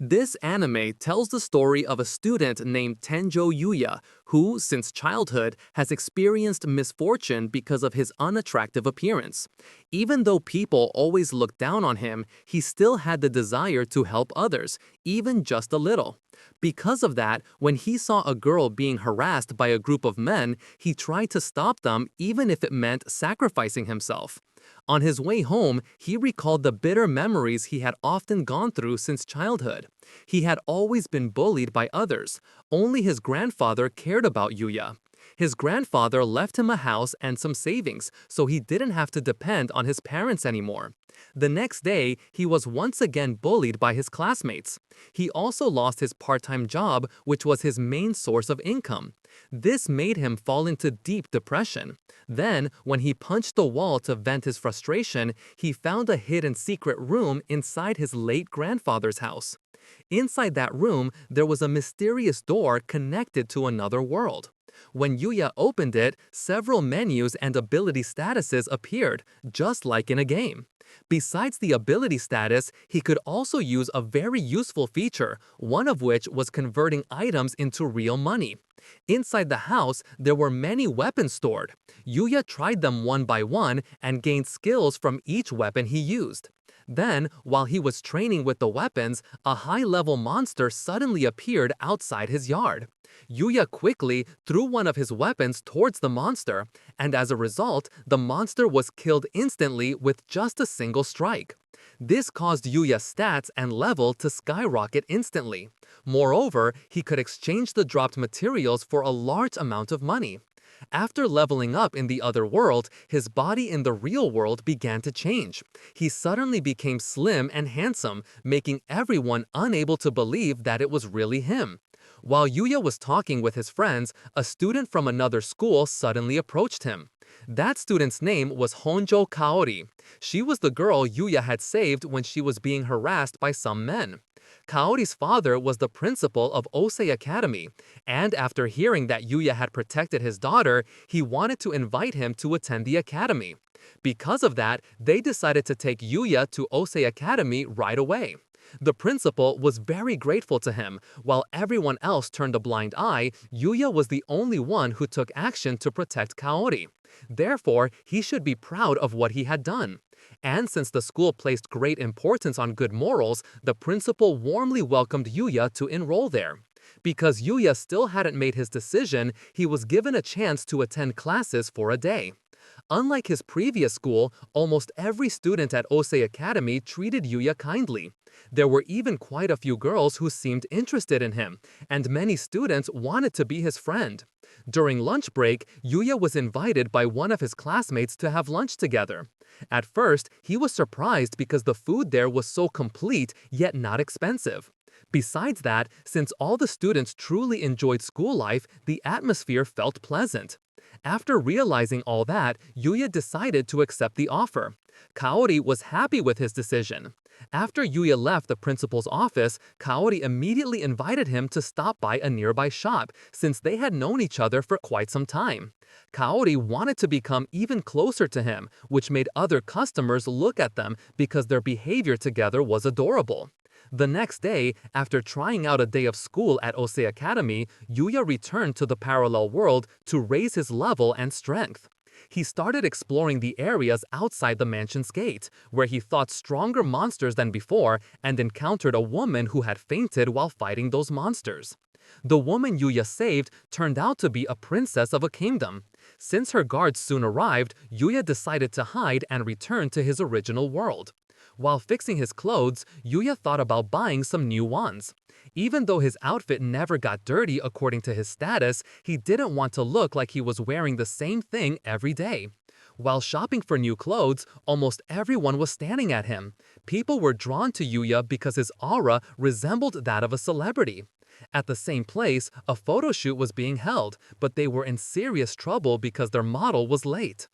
This anime tells the story of a student named Tenjou Yuuya who, since childhood, has experienced misfortune because of his unattractive appearance. Even though people always looked down on him, he still had the desire to help others, even just a little. Because of that, when he saw a girl being harassed by a group of men, he tried to stop them even if it meant sacrificing himself. On his way home, he recalled the bitter memories he had often gone through since childhood. He had always been bullied by others. Only his grandfather cared about Yuya. His grandfather left him a house and some savings, so he didn't have to depend on his parents anymore. The next day, he was once again bullied by his classmates. He also lost his part-time job, which was his main source of income. This made him fall into deep depression. Then, when he punched the wall to vent his frustration, he found a hidden secret room inside his late grandfather's house. Inside that room, there was a mysterious door connected to another world. When Yuya opened it, several menus and ability statuses appeared, just like in a game. Besides the ability status, he could also use a very useful feature, one of which was converting items into real money. Inside the house, there were many weapons stored. Yuya tried them one by one and gained skills from each weapon he used. Then, while he was training with the weapons, a high-level monster suddenly appeared outside his yard. Yuya quickly threw one of his weapons towards the monster, and as a result, the monster was killed instantly with just a single strike. This caused Yuya's stats and level to skyrocket instantly. Moreover, he could exchange the dropped materials for a large amount of money. After leveling up in the other world, his body in the real world began to change. He suddenly became slim and handsome, making everyone unable to believe that it was really him. While Yuya was talking with his friends, a student from another school suddenly approached him. That student's name was Honjo Kaori. She was the girl Yuya had saved when she was being harassed by some men. Kaori's father was the principal of Osei Academy, and after hearing that Yuya had protected his daughter, he wanted to invite him to attend the academy. Because of that, they decided to take Yuya to Osei Academy right away. The principal was very grateful to him. While everyone else turned a blind eye, Yuya was the only one who took action to protect Kaori. Therefore, he should be proud of what he had done. And since the school placed great importance on good morals, the principal warmly welcomed Yuya to enroll there. Because Yuya still hadn't made his decision, he was given a chance to attend classes for a day. Unlike his previous school, almost every student at Osei Academy treated Yuya kindly. There were even quite a few girls who seemed interested in him, and many students wanted to be his friend. During lunch break, Yuya was invited by one of his classmates to have lunch together. At first, he was surprised because the food there was so complete yet not expensive. Besides that, since all the students truly enjoyed school life, the atmosphere felt pleasant. After realizing all that, Yuya decided to accept the offer. Kaori was happy with his decision. After Yuya left the principal's office, Kaori immediately invited him to stop by a nearby shop, since they had known each other for quite some time. Kaori wanted to become even closer to him, which made other customers look at them because their behavior together was adorable. The next day, after trying out a day of school at Osei Academy, Yuya returned to the parallel world to raise his level and strength. He started exploring the areas outside the mansion's gate, where he fought stronger monsters than before and encountered a woman who had fainted while fighting those monsters. The woman Yuya saved turned out to be a princess of a kingdom. Since her guards soon arrived, Yuya decided to hide and return to his original world. While fixing his clothes, Yuya thought about buying some new ones. Even though his outfit never got dirty according to his status, he didn't want to look like he was wearing the same thing every day. While shopping for new clothes, almost everyone was staring at him. People were drawn to Yuya because his aura resembled that of a celebrity. At the same place, a photo shoot was being held, but they were in serious trouble because their model was late.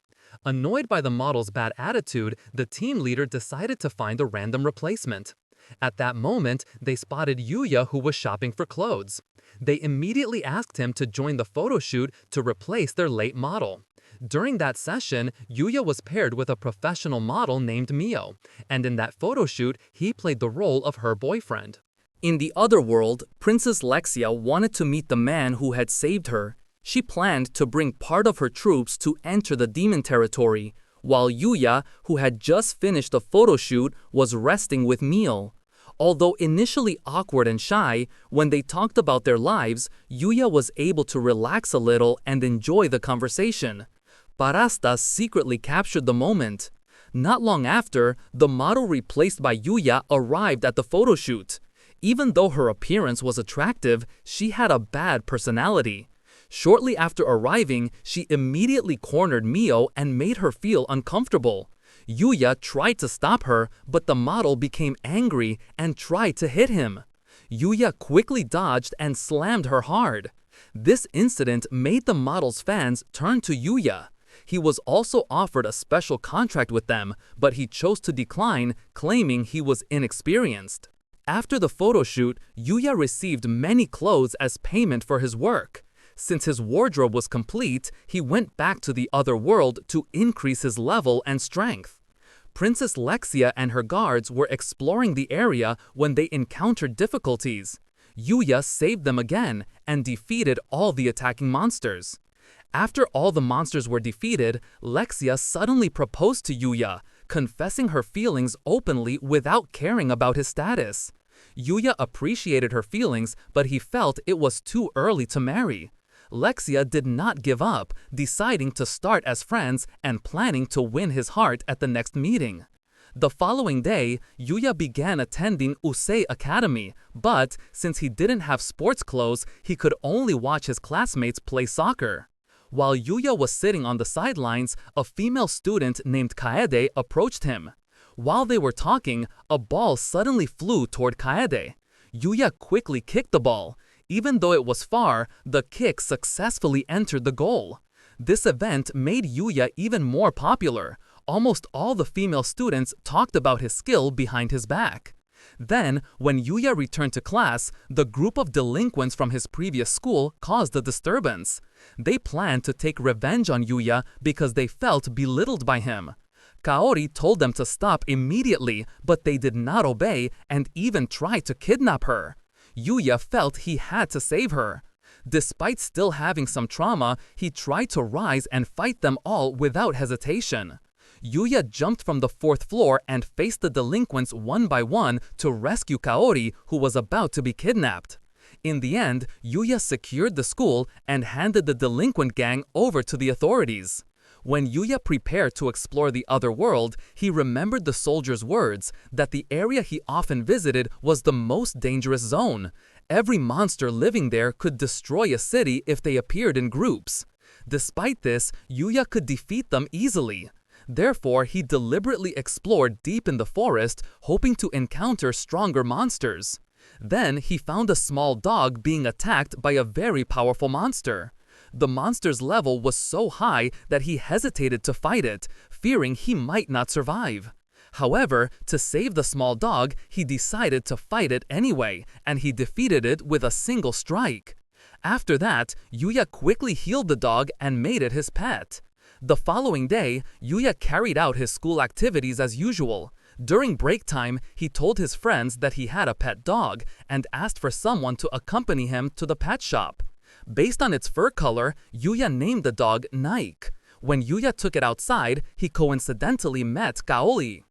Annoyed by the model's bad attitude, the team leader decided to find a random replacement. At that moment, they spotted Yuya, who was shopping for clothes. They immediately asked him to join the photo shoot to replace their late model. During that session, Yuya was paired with a professional model named Mio, and in that photo shoot, he played the role of her boyfriend. In the other world, Princess Lexia wanted to meet the man who had saved her. She planned to bring part of her troops to enter the demon territory, while Yuuya, who had just finished a photo shoot, was resting with Mio. Although initially awkward and shy, when they talked about their lives, Yuuya was able to relax a little and enjoy the conversation. Parasta secretly captured the moment. Not long after, the model replaced by Yuuya arrived at the photo shoot. Even though her appearance was attractive, she had a bad personality. Shortly after arriving, she immediately cornered Mio and made her feel uncomfortable. Yuuya tried to stop her, but the model became angry and tried to hit him. Yuuya quickly dodged and slammed her hard. This incident made the model's fans turn to Yuuya. He was also offered a special contract with them, but he chose to decline, claiming he was inexperienced. After the photo shoot, Yuuya received many clothes as payment for his work. Since his wardrobe was complete, he went back to the other world to increase his level and strength. Princess Lexia and her guards were exploring the area when they encountered difficulties. Yuuya saved them again and defeated all the attacking monsters. After all the monsters were defeated, Lexia suddenly proposed to Yuuya, confessing her feelings openly without caring about his status. Yuuya appreciated her feelings, but he felt it was too early to marry. Lexia did not give up, deciding to start as friends and planning to win his heart at the next meeting. The following day, Yuuya began attending Usei Academy, but since he didn't have sports clothes, he could only watch his classmates play soccer. While Yuuya was sitting on the sidelines, a female student named Kaede approached him. While they were talking, a ball suddenly flew toward Kaede. Yuuya quickly kicked the ball. Even though it was far, the kick successfully entered the goal. This event made Yuuya even more popular. Almost all the female students talked about his skill behind his back. Then, when Yuuya returned to class, the group of delinquents from his previous school caused a disturbance. They planned to take revenge on Yuuya because they felt belittled by him. Kaori told them to stop immediately, but they did not obey and even tried to kidnap her. Yuuya felt he had to save her. Despite still having some trauma, he tried to rise and fight them all without hesitation. Yuuya jumped from the 4th floor and faced the delinquents one by one to rescue Kaori, who was about to be kidnapped. In the end, Yuuya secured the school and handed the delinquent gang over to the authorities. When Yuuya prepared to explore the other world, he remembered the soldier's words that the area he often visited was the most dangerous zone. Every monster living there could destroy a city if they appeared in groups. Despite this, Yuuya could defeat them easily. Therefore, he deliberately explored deep in the forest, hoping to encounter stronger monsters. Then, he found a small dog being attacked by a very powerful monster. The monster's level was so high that he hesitated to fight it, fearing he might not survive. However, to save the small dog, he decided to fight it anyway, and he defeated it with a single strike. After that, Yuuya quickly healed the dog and made it his pet. The following day, Yuuya carried out his school activities as usual. During break time, he told his friends that he had a pet dog and asked for someone to accompany him to the pet shop. Based on its fur color, Yuuya named the dog Nike. When Yuuya took it outside, he coincidentally met Kaori.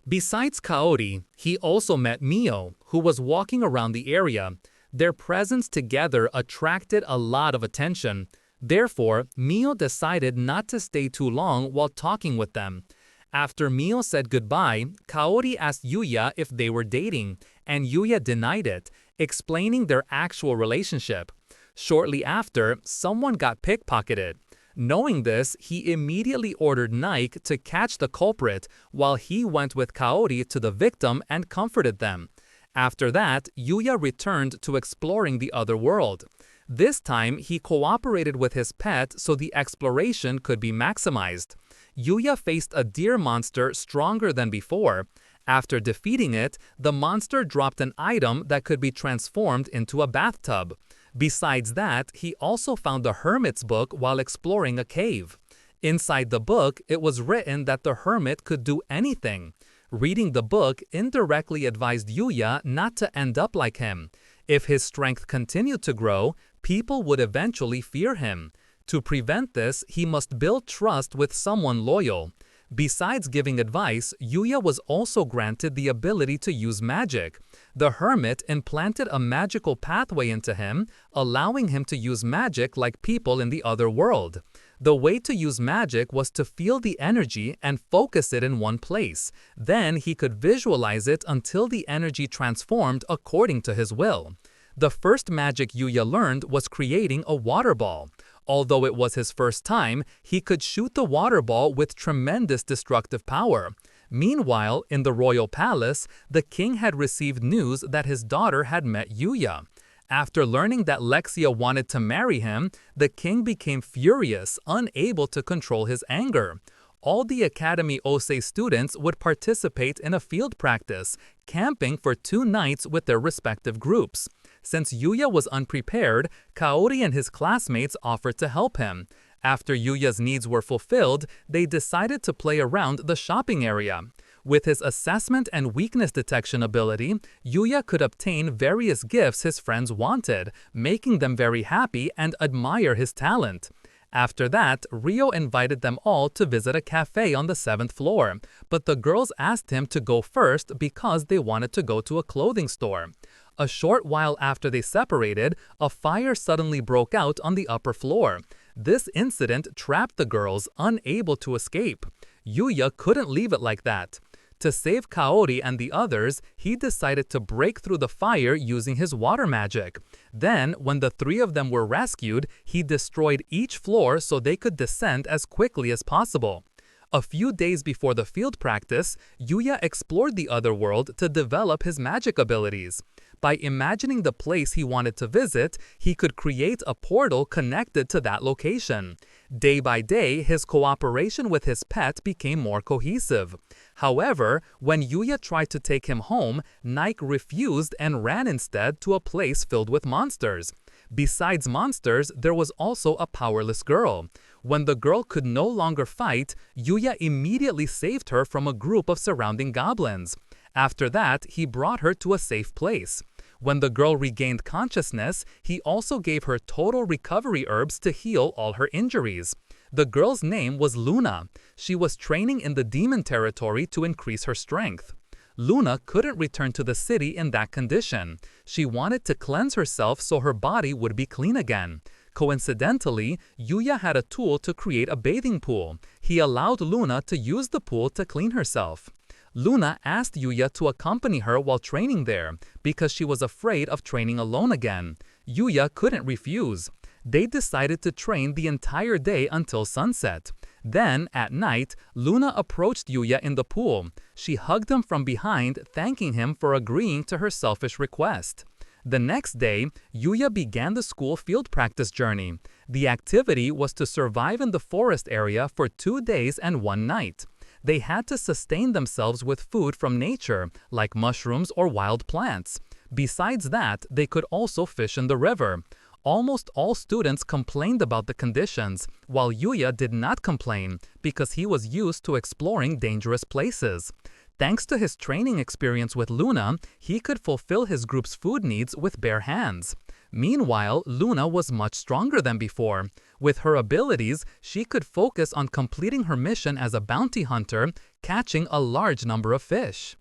Besides Kaori, he also met Mio, who was walking around the area. Their presence together attracted a lot of attention. Therefore, Mio decided not to stay too long while talking with them. After Mio said goodbye, Kaori asked Yuuya if they were dating, and Yuuya denied it, explaining their actual relationship. Shortly after, someone got pickpocketed. Knowing this, he immediately ordered Nike to catch the culprit while he went with Kaori to the victim and comforted them. After that, Yuuya returned to exploring the other world. This time, he cooperated with his pet so the exploration could be maximized. Yuuya faced a deer monster stronger than before. After defeating it, the monster dropped an item that could be transformed into a bathtub. Besides that, he also found the hermit's book while exploring a cave. Inside the book, it was written that the hermit could do anything. Reading the book indirectly advised Yuuya not to end up like him. If his strength continued to grow, people would eventually fear him. To prevent this, he must build trust with someone loyal. Besides giving advice, Yuuya was also granted the ability to use magic. The hermit implanted a magical pathway into him, allowing him to use magic like people in the other world. The way to use magic was to feel the energy and focus it in one place. Then he could visualize it until the energy transformed according to his will. The first magic Yuuya learned was creating a water ball. Although it was his first time, he could shoot the water ball with tremendous destructive power. Meanwhile, in the royal palace, the king had received news that his daughter had met Yuuya. After learning that Lexia wanted to marry him, the king became furious, unable to control his anger. All the Academy Osei students would participate in a field practice, camping for 2 nights with their respective groups. Since Yuuya was unprepared, Kaori and his classmates offered to help him. After Yuuya's needs were fulfilled, they decided to play around the shopping area. With his assessment and weakness detection ability, Yuuya could obtain various gifts his friends wanted, making them very happy and admire his talent. After that, Ryo invited them all to visit a cafe on the 7th floor, but the girls asked him to go first because they wanted to go to a clothing store. A short while after they separated, a fire suddenly broke out on the upper floor. This incident trapped the girls, unable to escape. Yuuya couldn't leave it like that. To save Kaori and the others, he decided to break through the fire using his water magic. Then, when the 3 of them were rescued, he destroyed each floor so they could descend as quickly as possible. A few days before the field practice, Yuuya explored the other world to develop his magic abilities. By imagining the place he wanted to visit, he could create a portal connected to that location. Day by day, his cooperation with his pet became more cohesive. However, when Yuuya tried to take him home, Nike refused and ran instead to a place filled with monsters. Besides monsters, there was also a powerless girl. When the girl could no longer fight, Yuuya immediately saved her from a group of surrounding goblins. After that, he brought her to a safe place. When the girl regained consciousness, he also gave her total recovery herbs to heal all her injuries. The girl's name was Luna. She was training in the demon territory to increase her strength. Luna couldn't return to the city in that condition. She wanted to cleanse herself so her body would be clean again. Coincidentally, Yuuya had a tool to create a bathing pool. He allowed Luna to use the pool to clean herself. Luna asked Yuuya to accompany her while training there, because she was afraid of training alone again. Yuuya couldn't refuse. They decided to train the entire day until sunset. Then, at night, Luna approached Yuuya in the pool. She hugged him from behind, thanking him for agreeing to her selfish request. The next day, Yuuya began the school field practice journey. The activity was to survive in the forest area for 2 days and 1 night. They had to sustain themselves with food from nature, like mushrooms or wild plants. Besides that, they could also fish in the river. Almost all students complained about the conditions, while Yuuya did not complain because he was used to exploring dangerous places. Thanks to his training experience with Luna, he could fulfill his group's food needs with bare hands. Meanwhile, Luna was much stronger than before. With her abilities, she could focus on completing her mission as a bounty hunter, catching a large number of fish.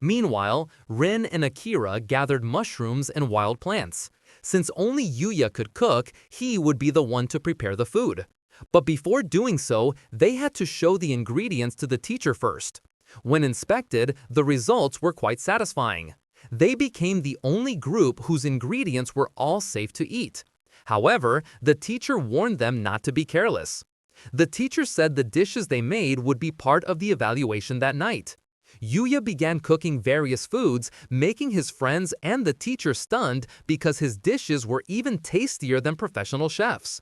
Meanwhile, Rin and Akira gathered mushrooms and wild plants. Since only Yuuya could cook, he would be the one to prepare the food. But before doing so, they had to show the ingredients to the teacher first. When inspected, the results were quite satisfying. They became the only group whose ingredients were all safe to eat. However, the teacher warned them not to be careless. The teacher said the dishes they made would be part of the evaluation that night. Yuuya began cooking various foods, making his friends and the teacher stunned because his dishes were even tastier than professional chefs.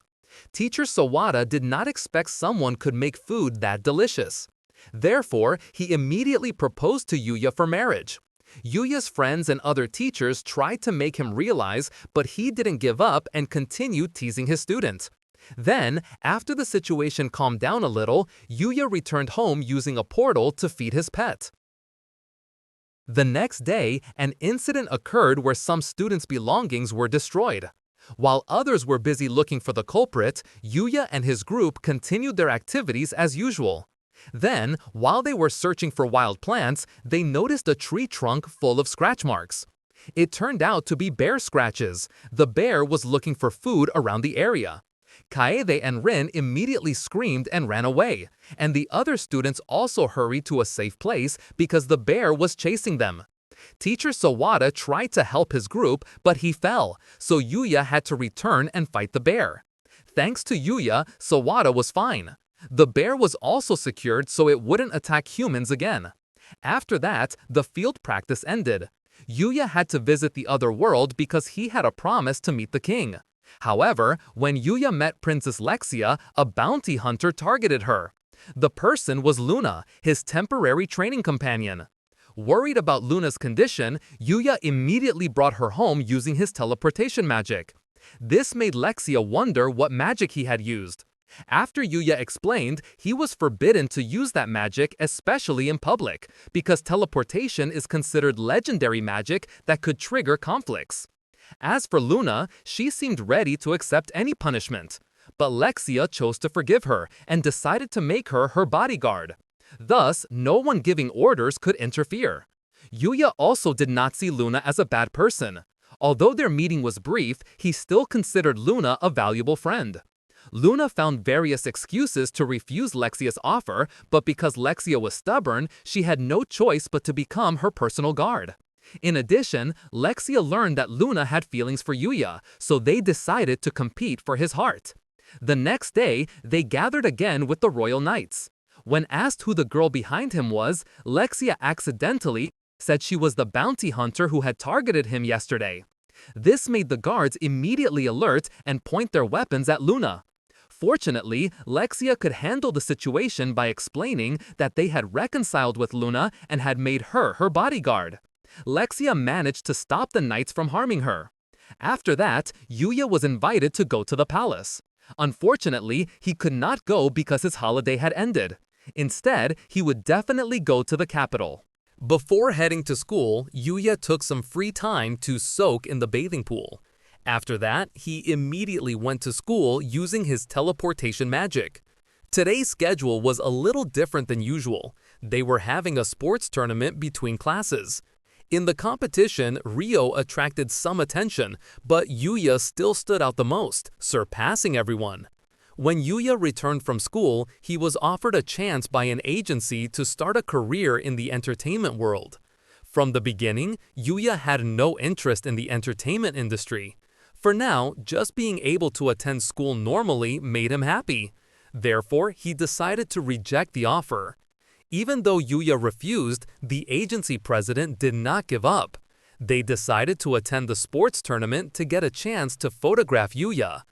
Teacher Sawada did not expect someone could make food that delicious. Therefore, he immediately proposed to Yuuya for marriage. Yuuya's friends and other teachers tried to make him realize, but he didn't give up and continued teasing his student. Then, after the situation calmed down a little, Yuuya returned home using a portal to feed his pet. The next day, an incident occurred where some students' belongings were destroyed. While others were busy looking for the culprit, Yuuya and his group continued their activities as usual. Then, while they were searching for wild plants, they noticed a tree trunk full of scratch marks. It turned out to be bear scratches. The bear was looking for food around the area. Kaede and Rin immediately screamed and ran away, and the other students also hurried to a safe place because the bear was chasing them. Teacher Sawada tried to help his group, but he fell, so Yuuya had to return and fight the bear. Thanks to Yuuya, Sawada was fine. The bear was also secured so it wouldn't attack humans again. After that, the field practice ended. Yuuya had to visit the other world because he had a promise to meet the king. However, when Yuuya met Princess Lexia, a bounty hunter targeted her. The person was Luna, his temporary training companion. Worried about Luna's condition, Yuuya immediately brought her home using his teleportation magic. This made Lexia wonder what magic he had used. After Yuuya explained, he was forbidden to use that magic, especially in public, because teleportation is considered legendary magic that could trigger conflicts. As for Luna, she seemed ready to accept any punishment. But Lexia chose to forgive her and decided to make her her bodyguard. Thus, no one giving orders could interfere. Yuuya also did not see Luna as a bad person. Although their meeting was brief, he still considered Luna a valuable friend. Luna found various excuses to refuse Lexia's offer, but because Lexia was stubborn, she had no choice but to become her personal guard. In addition, Lexia learned that Luna had feelings for Yuuya, so they decided to compete for his heart. The next day, they gathered again with the Royal Knights. When asked who the girl behind him was, Lexia accidentally said she was the bounty hunter who had targeted him yesterday. This made the guards immediately alert and point their weapons at Luna. Fortunately, Lexia could handle the situation by explaining that they had reconciled with Luna and had made her her bodyguard. Lexia managed to stop the knights from harming her. After that, Yuuya was invited to go to the palace. Unfortunately, he could not go because his holiday had ended. Instead, he would definitely go to the capital. Before heading to school, Yuuya took some free time to soak in the bathing pool. After that, he immediately went to school using his teleportation magic. Today's schedule was a little different than usual. They were having a sports tournament between classes. In the competition, Ryo attracted some attention, but Yuuya still stood out the most, surpassing everyone. When Yuuya returned from school, he was offered a chance by an agency to start a career in the entertainment world. From the beginning, Yuuya had no interest in the entertainment industry. For now, just being able to attend school normally made him happy. Therefore, he decided to reject the offer. Even though Yuuya refused, the agency president did not give up. They decided to attend the sports tournament to get a chance to photograph Yuuya.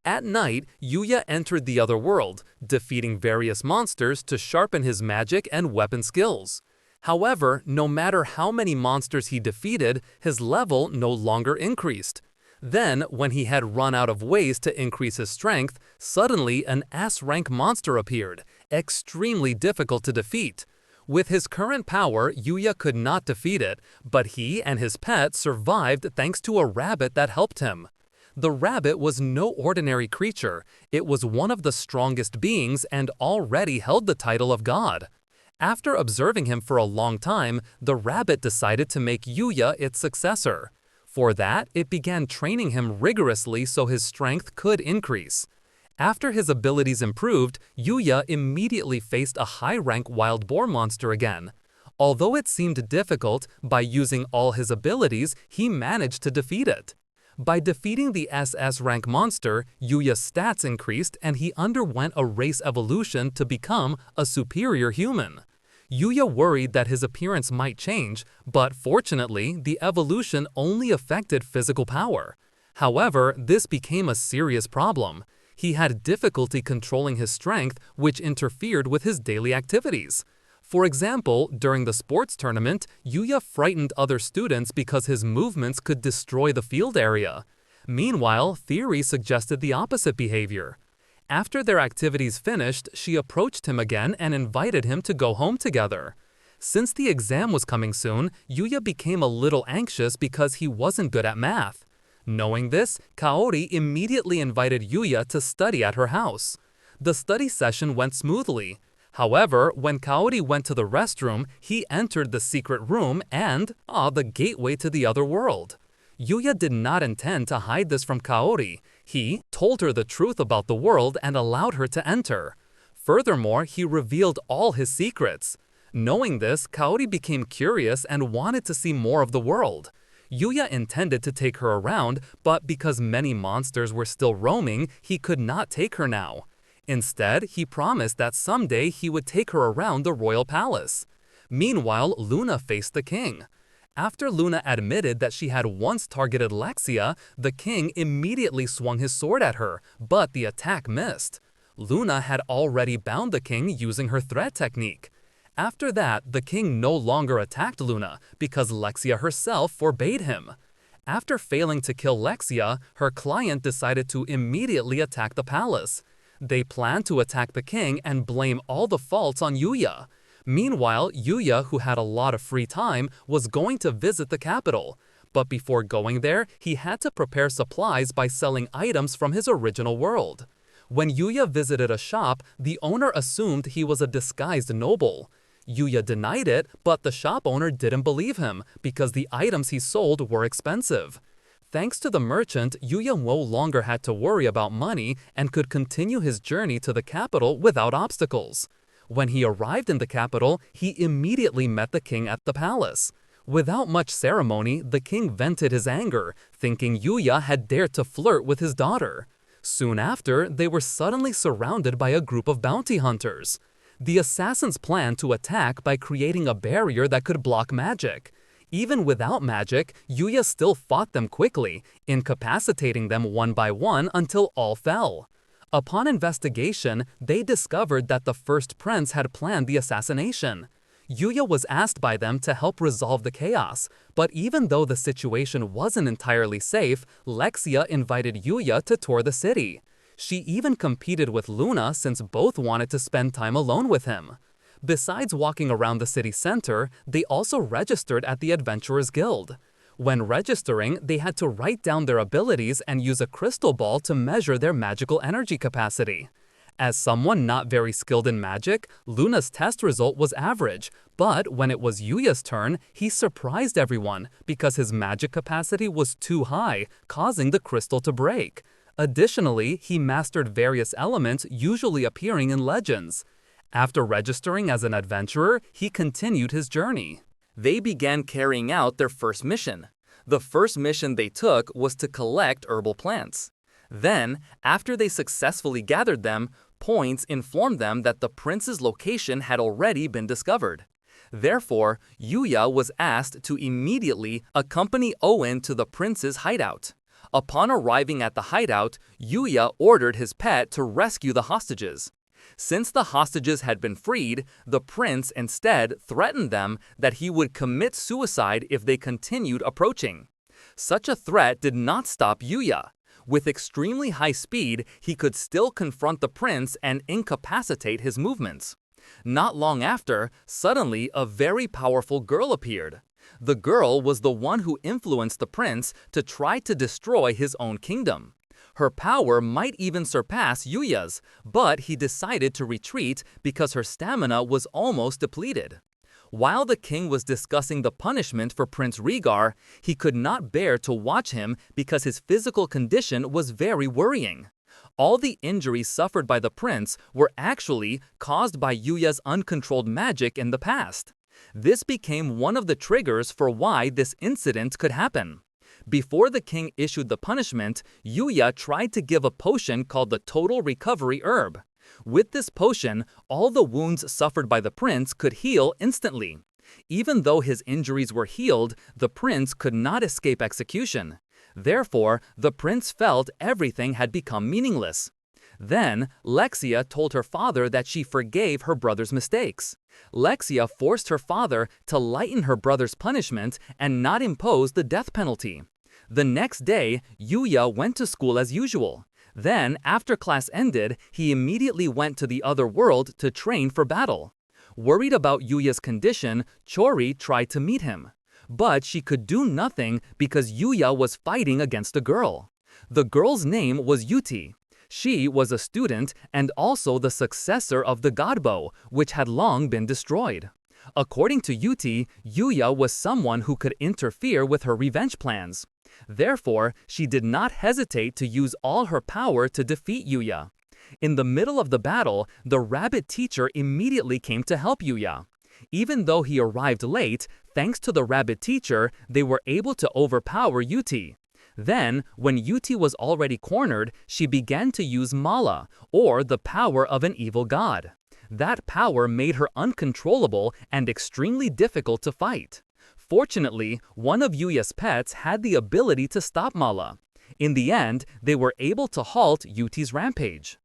At night, Yuuya entered the other world, defeating various monsters to sharpen his magic and weapon skills. However, no matter how many monsters he defeated, his level no longer increased. Then, when he had run out of ways to increase his strength, suddenly an S-rank monster appeared, extremely difficult to defeat. With his current power, Yuuya could not defeat it, but he and his pet survived thanks to a rabbit that helped him. The rabbit was no ordinary creature. It was one of the strongest beings and already held the title of God. After observing him for a long time, the rabbit decided to make Yuuya its successor. For that, it began training him rigorously so his strength could increase. After his abilities improved, Yuuya immediately faced a high-rank wild boar monster again. Although it seemed difficult, by using all his abilities, he managed to defeat it. By defeating the SS rank monster, Yuuya's stats increased and he underwent a race evolution to become a superior human. Yuuya worried that his appearance might change, but fortunately, the evolution only affected physical power. However, this became a serious problem. He had difficulty controlling his strength, which interfered with his daily activities. For example, during the sports tournament, Yuuya frightened other students because his movements could destroy the field area. Meanwhile, Theory suggested the opposite behavior. After their activities finished, she approached him again and invited him to go home together. Since the exam was coming soon, Yuuya became a little anxious because he wasn't good at math. Knowing this, Kaori immediately invited Yuuya to study at her house. The study session went smoothly. However, when Kaori went to the restroom, he entered the secret room and, the gateway to the other world. Yuuya did not intend to hide this from Kaori. He told her the truth about the world and allowed her to enter. Furthermore, he revealed all his secrets. Knowing this, Kaori became curious and wanted to see more of the world. Yuuya intended to take her around, but because many monsters were still roaming, he could not take her now. Instead, he promised that someday he would take her around the royal palace. Meanwhile, Luna faced the king. After Luna admitted that she had once targeted Lexia, the king immediately swung his sword at her, but the attack missed. Luna had already bound the king using her thread technique. After that, the king no longer attacked Luna because Lexia herself forbade him. After failing to kill Lexia, her client decided to immediately attack the palace. They planned to attack the king and blame all the faults on Yuuya. Meanwhile, Yuuya, who had a lot of free time, was going to visit the capital. But before going there, he had to prepare supplies by selling items from his original world. When Yuuya visited a shop, the owner assumed he was a disguised noble. Yuuya denied it, but the shop owner didn't believe him because the items he sold were expensive. Thanks to the merchant, Yuuya no longer had to worry about money and could continue his journey to the capital without obstacles. When he arrived in the capital, he immediately met the king at the palace. Without much ceremony, the king vented his anger, thinking Yuuya had dared to flirt with his daughter. Soon after, they were suddenly surrounded by a group of bounty hunters. The assassins planned to attack by creating a barrier that could block magic. Even without magic, Yuuya still fought them quickly, incapacitating them one by one until all fell. Upon investigation, they discovered that the first prince had planned the assassination. Yuuya was asked by them to help resolve the chaos, but even though the situation wasn't entirely safe, Lexia invited Yuuya to tour the city. She even competed with Luna since both wanted to spend time alone with him. Besides walking around the city center, they also registered at the Adventurers Guild. When registering, they had to write down their abilities and use a crystal ball to measure their magical energy capacity. As someone not very skilled in magic, Luna's test result was average, but when it was Yuuya's turn, he surprised everyone because his magic capacity was too high, causing the crystal to break. Additionally, he mastered various elements usually appearing in legends. After registering as an adventurer, he continued his journey. They began carrying out their first mission. The first mission they took was to collect herbal plants. Then, after they successfully gathered them, points informed them that the prince's location had already been discovered. Therefore, Yuuya was asked to immediately accompany Owen to the prince's hideout. Upon arriving at the hideout, Yuuya ordered his pet to rescue the hostages. Since the hostages had been freed, the prince instead threatened them that he would commit suicide if they continued approaching. Such a threat did not stop Yuuya. With extremely high speed, he could still confront the prince and incapacitate his movements. Not long after, suddenly a very powerful girl appeared. The girl was the one who influenced the prince to try to destroy his own kingdom. Her power might even surpass Yuuya's, but he decided to retreat because her stamina was almost depleted. While the king was discussing the punishment for Prince Rhaegar, he could not bear to watch him because his physical condition was very worrying. All the injuries suffered by the prince were actually caused by Yuuya's uncontrolled magic in the past. This became one of the triggers for why this incident could happen. Before the king issued the punishment, Yuuya tried to give a potion called the Total Recovery Herb. With this potion, all the wounds suffered by the prince could heal instantly. Even though his injuries were healed, the prince could not escape execution. Therefore, the prince felt everything had become meaningless. Then, Lexia told her father that she forgave her brother's mistakes. Lexia forced her father to lighten her brother's punishment and not impose the death penalty. The next day, Yuuya went to school as usual. Then, after class ended, he immediately went to the other world to train for battle. Worried about Yuuya's condition, Chori tried to meet him. But she could do nothing because Yuuya was fighting against a girl. The girl's name was Yuti. She was a student and also the successor of the Godbow, which had long been destroyed. According to Yuti, Yuuya was someone who could interfere with her revenge plans. Therefore, she did not hesitate to use all her power to defeat Yuuya. In the middle of the battle, the rabbit teacher immediately came to help Yuuya. Even though he arrived late, thanks to the rabbit teacher, they were able to overpower Yuti. Then, when Yuti was already cornered, she began to use Mala, or the power of an evil god. That power made her uncontrollable and extremely difficult to fight. Fortunately, one of Yuuya's pets had the ability to stop Mala. In the end, they were able to halt Yuti's rampage.